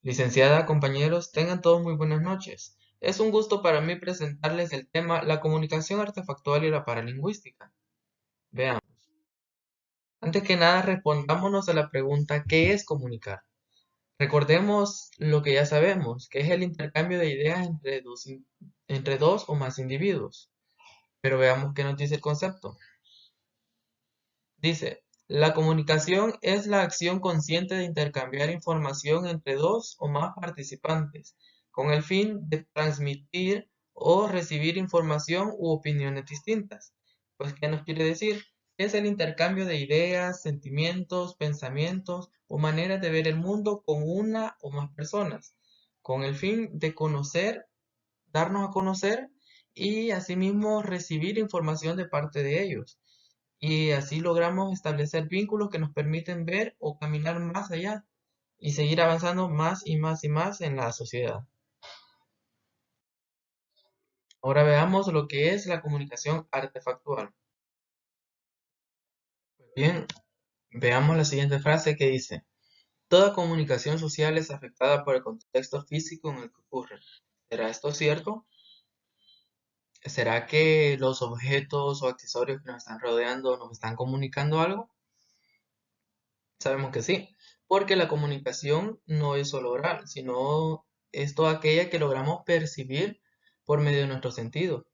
Licenciada, compañeros, tengan todos muy buenas noches. Es un gusto para mí presentarles el tema la comunicación artefactual y la paralingüística. Veamos. Antes que nada, respondámonos a la pregunta ¿qué es comunicar? Recordemos lo que ya sabemos, que es el intercambio de ideas entre dos o más individuos. Pero veamos qué nos dice el concepto. Dice, la comunicación es la acción consciente de intercambiar información entre dos o más participantes, con el fin de transmitir o recibir información u opiniones distintas. Pues, ¿qué nos quiere decir? Es el intercambio de ideas, sentimientos, pensamientos o maneras de ver el mundo con una o más personas, con el fin de conocer, darnos a conocer y asimismo recibir información de parte de ellos y así logramos establecer vínculos que nos permiten ver o caminar más allá y seguir avanzando más y más y más en la sociedad. Ahora veamos lo que es la comunicación artefactual. Bien, veamos la siguiente frase que dice, toda comunicación social es afectada por el contexto físico en el que ocurre. ¿Será esto cierto? ¿Será que los objetos o accesorios que nos están rodeando nos están comunicando algo? Sabemos que sí, porque la comunicación no es solo oral, sino es toda aquella que logramos percibir por medio de nuestros sentidos.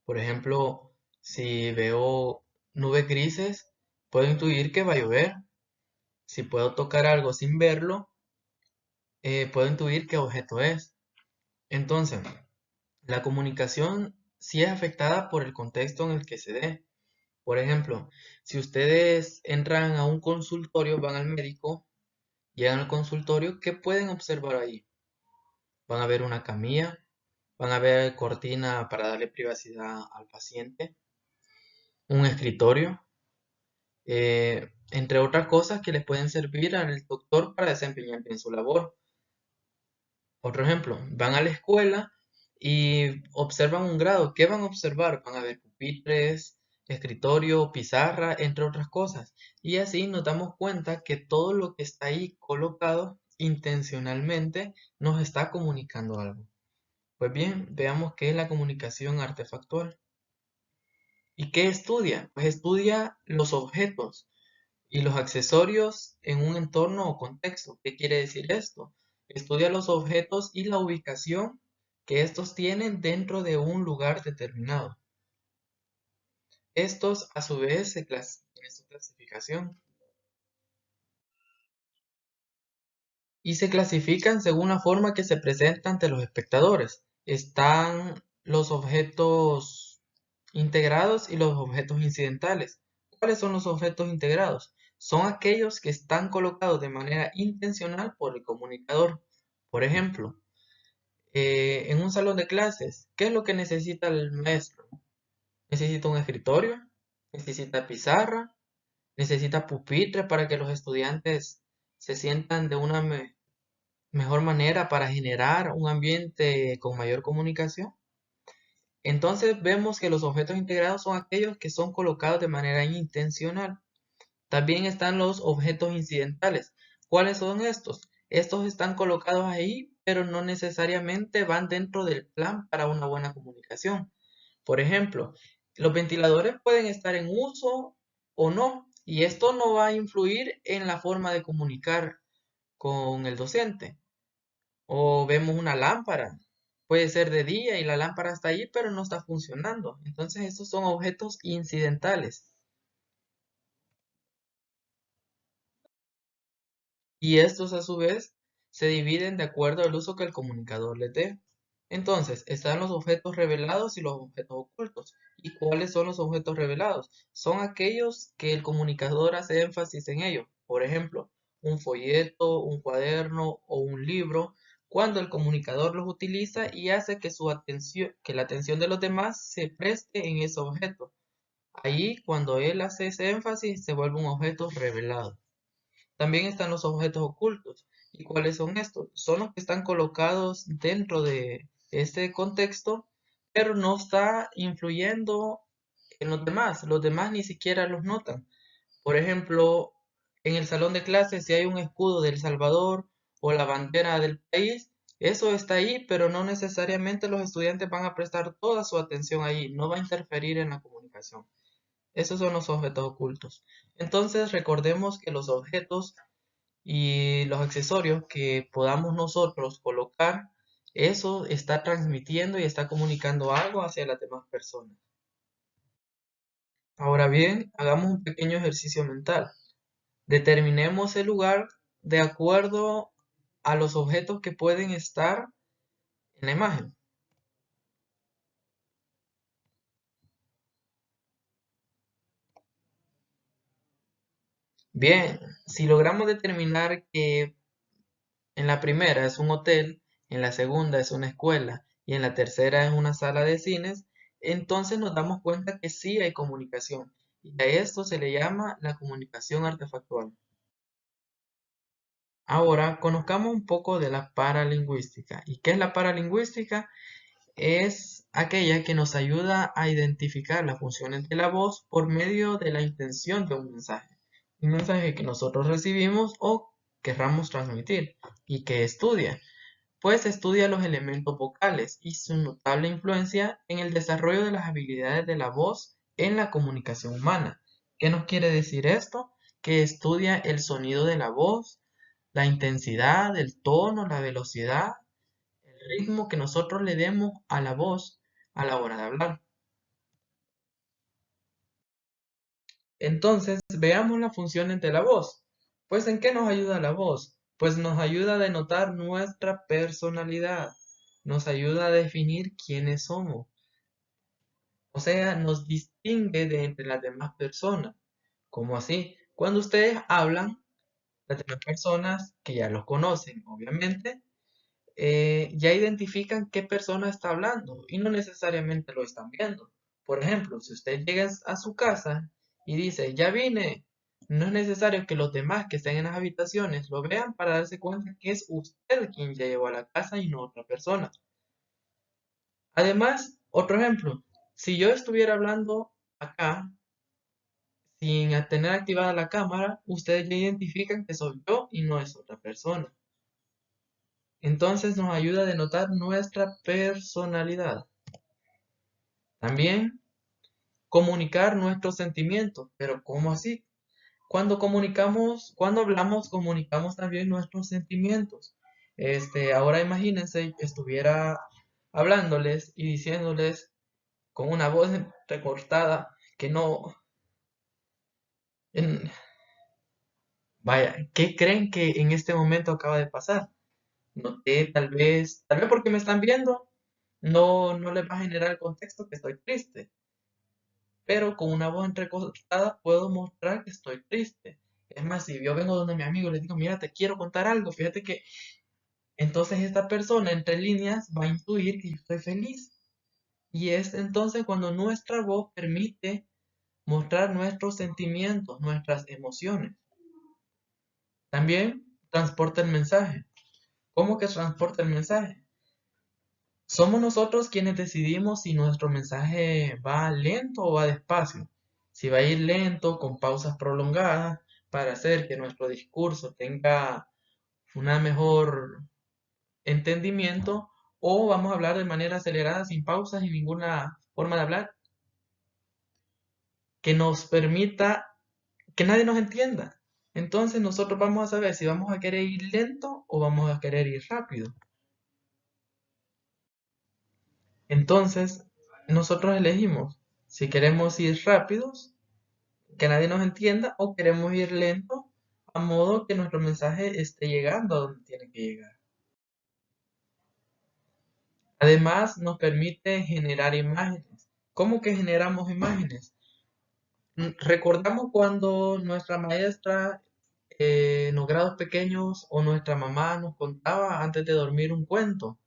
Por ejemplo, si veo nubes grises, puedo intuir que va a llover. Si puedo tocar algo sin verlo, puedo intuir qué objeto es. Entonces, la comunicación sí es afectada por el contexto en el que se dé. Por ejemplo, si ustedes entran a un consultorio, van al médico, llegan al consultorio, ¿qué pueden observar ahí? Van a ver una camilla, van a ver cortina para darle privacidad al paciente, un escritorio, entre otras cosas que les pueden servir al doctor para desempeñar bien su labor. Otro ejemplo, van a la escuela y observan un grado. ¿Qué van a observar? Van a ver pupitres, escritorio, pizarra, entre otras cosas. Y así nos damos cuenta que todo lo que está ahí colocado intencionalmente nos está comunicando algo. Pues bien, veamos qué es la comunicación artefactual. ¿Y qué estudia? Pues estudia los objetos y los accesorios en un entorno o contexto. ¿Qué quiere decir esto? Estudia los objetos y la ubicación que estos tienen dentro de un lugar determinado. Estos a su vez tienen su clasificación y se clasifican según la forma que se presenta ante los espectadores. Están los objetos integrados y los objetos incidentales. ¿Cuáles son los objetos integrados? Son aquellos que están colocados de manera intencional por el comunicador. Por ejemplo, en un salón de clases, ¿qué es lo que necesita el maestro? Necesita un escritorio, necesita pizarra, necesita pupitre para que los estudiantes se sientan de una mejor manera para generar un ambiente con mayor comunicación. Entonces vemos que los objetos integrados son aquellos que son colocados de manera intencional. También están los objetos incidentales. ¿Cuáles son estos? Estos están colocados ahí, pero no necesariamente van dentro del plan para una buena comunicación. Por ejemplo, los ventiladores pueden estar en uso o no, y esto no va a influir en la forma de comunicar con el docente. O vemos una lámpara. Puede ser de día y la lámpara está ahí, pero no está funcionando. Entonces, estos son objetos incidentales. Y estos a su vez se dividen de acuerdo al uso que el comunicador les dé. Entonces, están los objetos revelados y los objetos ocultos. ¿Y cuáles son los objetos revelados? Son aquellos que el comunicador hace énfasis en ellos. Por ejemplo, un folleto, un cuaderno o un libro, cuando el comunicador los utiliza y hace que que la atención de los demás se preste en ese objeto. Ahí, cuando él hace ese énfasis, se vuelve un objeto revelado. También están los objetos ocultos. ¿Y cuáles son estos? Son los que están colocados dentro de este contexto, pero no está influyendo en los demás. Los demás ni siquiera los notan. Por ejemplo, en el salón de clases, si hay un escudo de El Salvador o la bandera del país, eso está ahí, pero no necesariamente los estudiantes van a prestar toda su atención ahí, no va a interferir en la comunicación. Esos son los objetos ocultos. Entonces recordemos que los objetos y los accesorios que podamos nosotros colocar, eso está transmitiendo y está comunicando algo hacia las demás personas. Ahora bien, hagamos un pequeño ejercicio mental. Determinemos el lugar de acuerdo a los objetos que pueden estar en la imagen. Bien, si logramos determinar que en la primera es un hotel, en la segunda es una escuela y en la tercera es una sala de cines, entonces nos damos cuenta que sí hay comunicación. Y a esto se le llama la comunicación artefactual. Ahora, conozcamos un poco de la paralingüística. ¿Y qué es la paralingüística? Es aquella que nos ayuda a identificar las funciones de la voz por medio de la intención de un mensaje. Un mensaje que nosotros recibimos o querramos transmitir y que estudia, pues estudia los elementos vocales y su notable influencia en el desarrollo de las habilidades de la voz en la comunicación humana. ¿Qué nos quiere decir esto? Que estudia el sonido de la voz, la intensidad, el tono, la velocidad, el ritmo que nosotros le demos a la voz a la hora de hablar. Entonces, veamos las funciones de la voz. Pues, ¿en qué nos ayuda la voz? Pues nos ayuda a denotar nuestra personalidad, nos ayuda a definir quiénes somos, o sea, nos distingue de entre las demás personas. ¿Cómo así? Cuando ustedes hablan, las demás personas que ya los conocen, obviamente, ya identifican qué persona está hablando y no necesariamente lo están viendo. Por ejemplo, si usted llega a su casa y dice, ya vine, no es necesario que los demás que estén en las habitaciones lo vean para darse cuenta que es usted quien ya llegó a la casa y no otra persona. Además, otro ejemplo, si yo estuviera hablando acá sin tener activada la cámara, ustedes ya identifican que soy yo y no es otra persona. Entonces nos ayuda a denotar nuestra personalidad. También comunicar nuestros sentimientos. Pero ¿cómo así? Cuando hablamos, comunicamos también nuestros sentimientos. Ahora imagínense, estuviera hablándoles y diciéndoles con una voz recortada que no... en- vaya, ¿qué creen que en este momento acaba de pasar? Noté tal vez porque me están viendo, no les va a generar el contexto que estoy triste, pero con una voz entrecortada puedo mostrar que estoy triste. Es más, si yo vengo donde mi amigo y le digo, mira, te quiero contar algo, fíjate que entonces esta persona entre líneas va a intuir que yo estoy feliz. Y es entonces cuando nuestra voz permite mostrar nuestros sentimientos, nuestras emociones. También transporta el mensaje. ¿Cómo que transporta el mensaje? Somos nosotros quienes decidimos si nuestro mensaje va lento o va despacio. Si va a ir lento, con pausas prolongadas, para hacer que nuestro discurso tenga una mejor entendimiento, o vamos a hablar de manera acelerada, sin pausas y ninguna forma de hablar que nos permita que nadie nos entienda. Entonces nosotros vamos a saber si vamos a querer ir lento o vamos a querer ir rápido. Entonces nosotros elegimos si queremos ir rápidos, que nadie nos entienda, o queremos ir lento a modo que nuestro mensaje esté llegando a donde tiene que llegar. Además, nos permite generar imágenes. ¿Cómo que generamos imágenes? Recordamos cuando nuestra maestra en los grados pequeños o nuestra mamá nos contaba antes de dormir un cuento.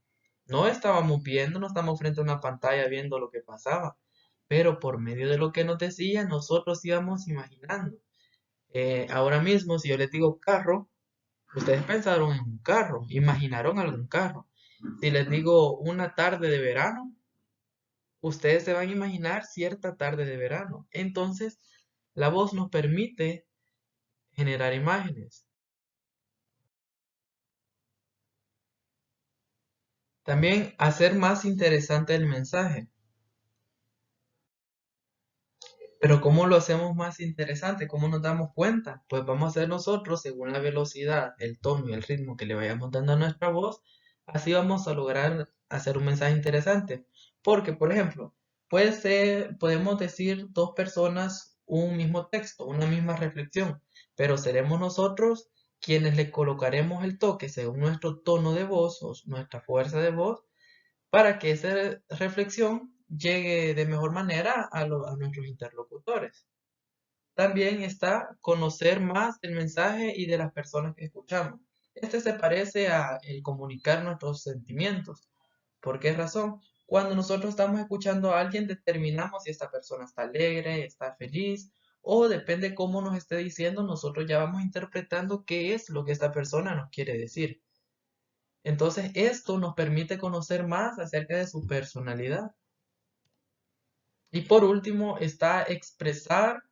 No estábamos viendo, no estábamos frente a una pantalla viendo lo que pasaba, pero por medio de lo que nos decía, nosotros íbamos imaginando. Ahora mismo, si yo les digo carro, ustedes pensaron en un carro, imaginaron algún carro. Si les digo una tarde de verano, ustedes se van a imaginar cierta tarde de verano. Entonces, la voz nos permite generar imágenes. También hacer más interesante el mensaje. Pero ¿cómo lo hacemos más interesante? ¿Cómo nos damos cuenta? Pues vamos a hacer nosotros, según la velocidad, el tono y el ritmo que le vayamos dando a nuestra voz, así vamos a lograr hacer un mensaje interesante. Porque, por ejemplo, podemos decir dos personas un mismo texto, una misma reflexión, pero seremos nosotros quienes le colocaremos el toque según nuestro tono de voz o nuestra fuerza de voz para que esa reflexión llegue de mejor manera a nuestros interlocutores. También está conocer más del mensaje y de las personas que escuchamos. Este se parece a el comunicar nuestros sentimientos. ¿Por qué razón? Cuando nosotros estamos escuchando a alguien, determinamos si esta persona está alegre, está feliz, o depende cómo nos esté diciendo, nosotros ya vamos interpretando qué es lo que esta persona nos quiere decir. Entonces, esto nos permite conocer más acerca de su personalidad. Y por último está expresar,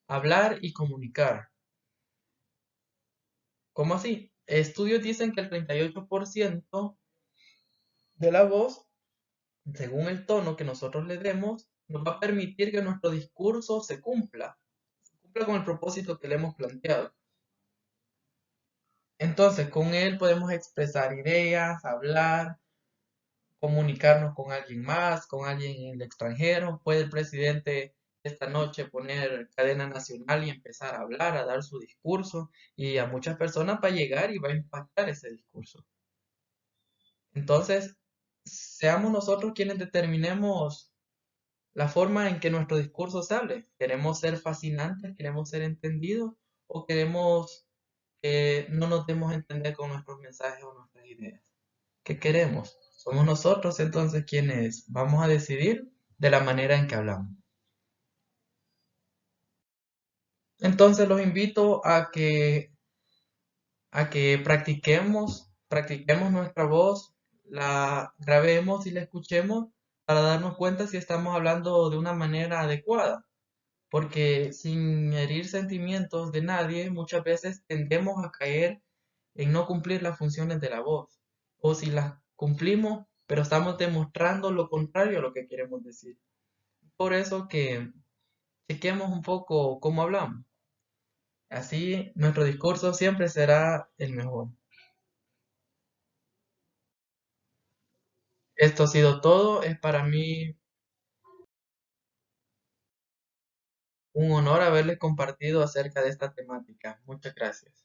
hablar y comunicar. ¿Cómo así? Estudios dicen que el 38% de la voz, según el tono que nosotros le demos, nos va a permitir que nuestro discurso se cumpla con el propósito que le hemos planteado. Entonces, con él podemos expresar ideas, hablar, comunicarnos con alguien más, con alguien en el extranjero. Puede el presidente esta noche poner cadena nacional y empezar a hablar, a dar su discurso, y a muchas personas va a llegar y va a impactar ese discurso. Entonces, seamos nosotros quienes determinemos la forma en que nuestro discurso sale. ¿Queremos ser fascinantes? ¿Queremos ser entendidos? ¿O queremos que no nos demos a entender con nuestros mensajes o nuestras ideas? ¿Qué queremos? Somos nosotros entonces quienes vamos a decidir de la manera en que hablamos. Entonces los invito a que practiquemos nuestra voz, la grabemos y la escuchemos para darnos cuenta si estamos hablando de una manera adecuada. Porque sin herir sentimientos de nadie, muchas veces tendemos a caer en no cumplir las funciones de la voz. O si las cumplimos, pero estamos demostrando lo contrario a lo que queremos decir. Por eso que chequemos un poco cómo hablamos. Así nuestro discurso siempre será el mejor. Esto ha sido todo. Es para mí un honor haberles compartido acerca de esta temática. Muchas gracias.